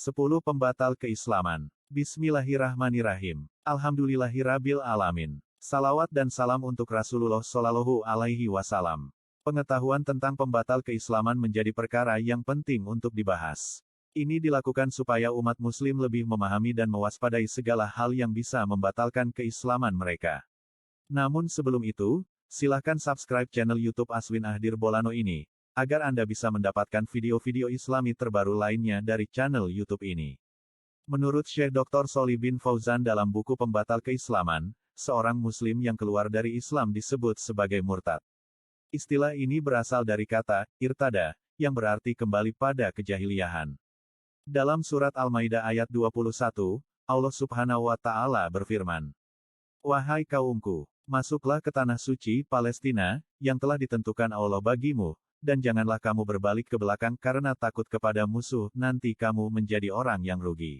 10 pembatal keislaman. Bismillahirrahmanirrahim. Alhamdulillahirabbil alamin. Salawat dan salam untuk Rasulullah Shallallahu Alaihi Wasallam. Pengetahuan tentang pembatal keislaman menjadi perkara yang penting untuk dibahas. Ini dilakukan supaya umat muslim lebih memahami dan mewaspadai segala hal yang bisa membatalkan keislaman mereka. Namun sebelum itu, silahkan subscribe channel YouTube Aswin Ahdir Bolano ini, agar Anda bisa mendapatkan video-video Islami terbaru lainnya dari channel YouTube ini. Menurut Syekh Dr. Sholih bin Fauzan dalam buku Pembatal Keislaman, seorang muslim yang keluar dari Islam disebut sebagai murtad. Istilah ini berasal dari kata irtada, yang berarti kembali pada kejahiliahan. Dalam surat Al-Maidah ayat 21, Allah Subhanahu wa Ta'ala berfirman, "Wahai kaumku, masuklah ke tanah suci Palestina, yang telah ditentukan Allah bagimu, dan janganlah kamu berbalik ke belakang karena takut kepada musuh, nanti kamu menjadi orang yang rugi."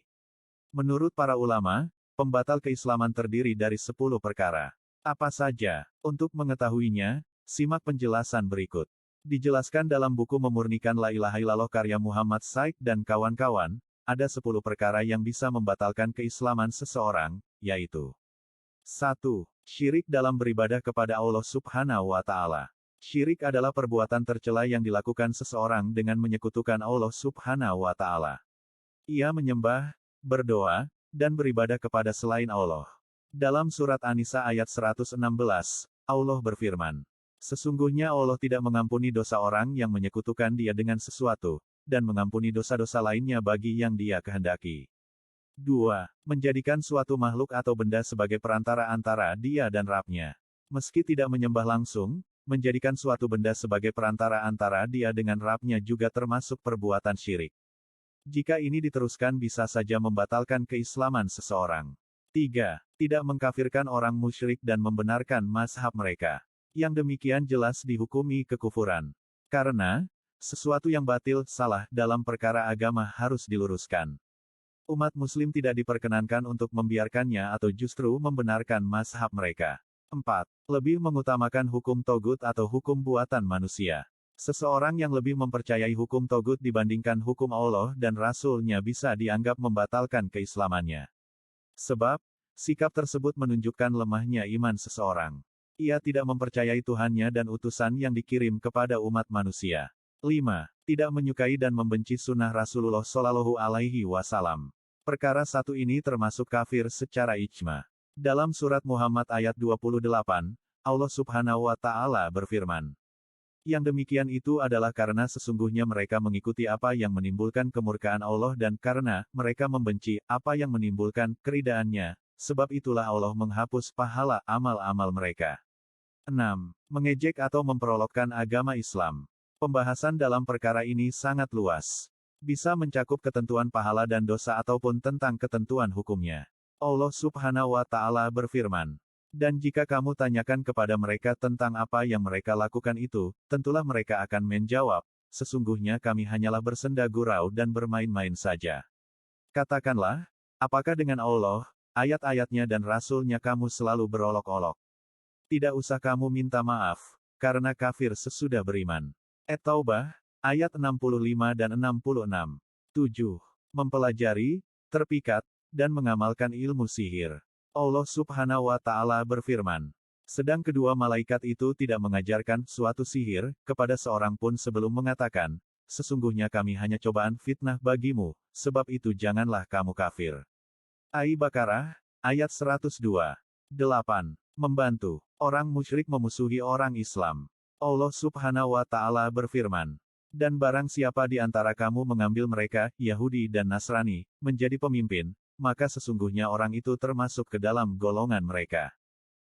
Menurut para ulama, pembatal keislaman terdiri dari 10 perkara. Apa saja? Untuk mengetahuinya, simak penjelasan berikut. Dijelaskan dalam buku Memurnikan La Ilaha Illallah karya Muhammad Said dan kawan-kawan, ada 10 perkara yang bisa membatalkan keislaman seseorang, yaitu 1. Syirik dalam beribadah kepada Allah Subhanahu wa Ta'ala. Syirik adalah perbuatan tercela yang dilakukan seseorang dengan menyekutukan Allah Subhanahu wa Ta'ala. Ia menyembah, berdoa, dan beribadah kepada selain Allah. Dalam surat An-Nisa ayat 116, Allah berfirman, "Sesungguhnya Allah tidak mengampuni dosa orang yang menyekutukan Dia dengan sesuatu, dan mengampuni dosa-dosa lainnya bagi yang Dia kehendaki." 2. Menjadikan suatu makhluk atau benda sebagai perantara antara Dia dan Rabb-Nya. Meski tidak menyembah langsung, menjadikan suatu benda sebagai perantara antara Dia dengan Rabb-Nya juga termasuk perbuatan syirik. Jika ini diteruskan bisa saja membatalkan keislaman seseorang. 3. Tidak mengkafirkan orang musyrik dan membenarkan mazhab mereka. Yang demikian jelas dihukumi kekufuran. Karena, sesuatu yang batil, salah, dalam perkara agama harus diluruskan. Umat muslim tidak diperkenankan untuk membiarkannya atau justru membenarkan mazhab mereka. 4. Lebih mengutamakan hukum togut atau hukum buatan manusia. Seseorang yang lebih mempercayai hukum togut dibandingkan hukum Allah dan Rasul-Nya bisa dianggap membatalkan keislamannya. Sebab, sikap tersebut menunjukkan lemahnya iman seseorang. Ia tidak mempercayai Tuhannya dan utusan yang dikirim kepada umat manusia. 5. Tidak menyukai dan membenci sunnah Rasulullah Shallallahu Alaihi Wasallam. Perkara satu ini termasuk kafir secara ijma. Dalam surat Muhammad ayat 28, Allah Subhanahu wa Ta'ala berfirman, "Yang demikian itu adalah karena sesungguhnya mereka mengikuti apa yang menimbulkan kemurkaan Allah dan karena mereka membenci apa yang menimbulkan keridaannya, sebab itulah Allah menghapus pahala amal-amal mereka." 6. Mengejek atau memperolokkan agama Islam. Pembahasan dalam perkara ini sangat luas. Bisa mencakup ketentuan pahala dan dosa ataupun tentang ketentuan hukumnya. Allah Subhanahu wa Ta'ala berfirman, "Dan jika kamu tanyakan kepada mereka tentang apa yang mereka lakukan itu, tentulah mereka akan menjawab, sesungguhnya kami hanyalah bersenda gurau dan bermain-main saja." Katakanlah, apakah dengan Allah, ayat-ayatnya dan Rasul-Nya kamu selalu berolok-olok? Tidak usah kamu minta maaf, karena kafir sesudah beriman. At-Taubah, ayat 65 dan 66. 7. Mempelajari, terpikat, dan mengamalkan ilmu sihir. Allah Subhanahu wa Ta'ala berfirman, "Sedang kedua malaikat itu tidak mengajarkan suatu sihir kepada seorang pun sebelum mengatakan, sesungguhnya kami hanya cobaan fitnah bagimu, sebab itu janganlah kamu kafir." Al-Baqarah, ayat 102. 8. Membantu orang musyrik memusuhi orang Islam. Allah Subhanahu wa Ta'ala berfirman, "Dan barang siapa di antara kamu mengambil mereka, Yahudi dan Nasrani, menjadi pemimpin, maka sesungguhnya orang itu termasuk ke dalam golongan mereka.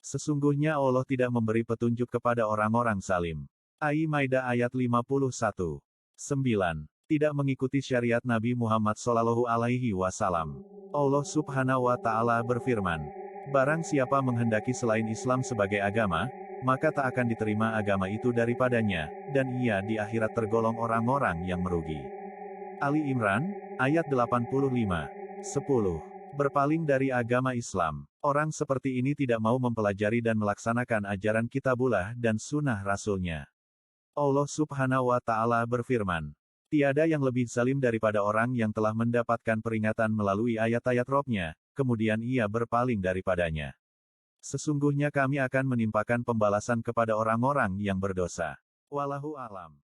Sesungguhnya Allah tidak memberi petunjuk kepada orang-orang zalim." Al-Maidah ayat 51. 9. Tidak mengikuti syariat Nabi Muhammad Shallallahu Alaihi Wasallam. Allah Subhanahu wa Ta'ala berfirman, "Barang siapa menghendaki selain Islam sebagai agama, maka tak akan diterima agama itu daripadanya, dan ia di akhirat tergolong orang-orang yang merugi." Ali Imran, ayat 85. 10. Berpaling dari agama Islam. Orang seperti ini tidak mau mempelajari dan melaksanakan ajaran Kitabullah dan sunnah Rasul-Nya. Allah Subhanahu wa Ta'ala berfirman, Tiada yang lebih zalim daripada orang yang telah mendapatkan peringatan melalui ayat-ayat Rob-Nya, kemudian ia berpaling daripadanya. Sesungguhnya kami akan menimpakan pembalasan kepada orang-orang yang berdosa. Wallahu a'lam.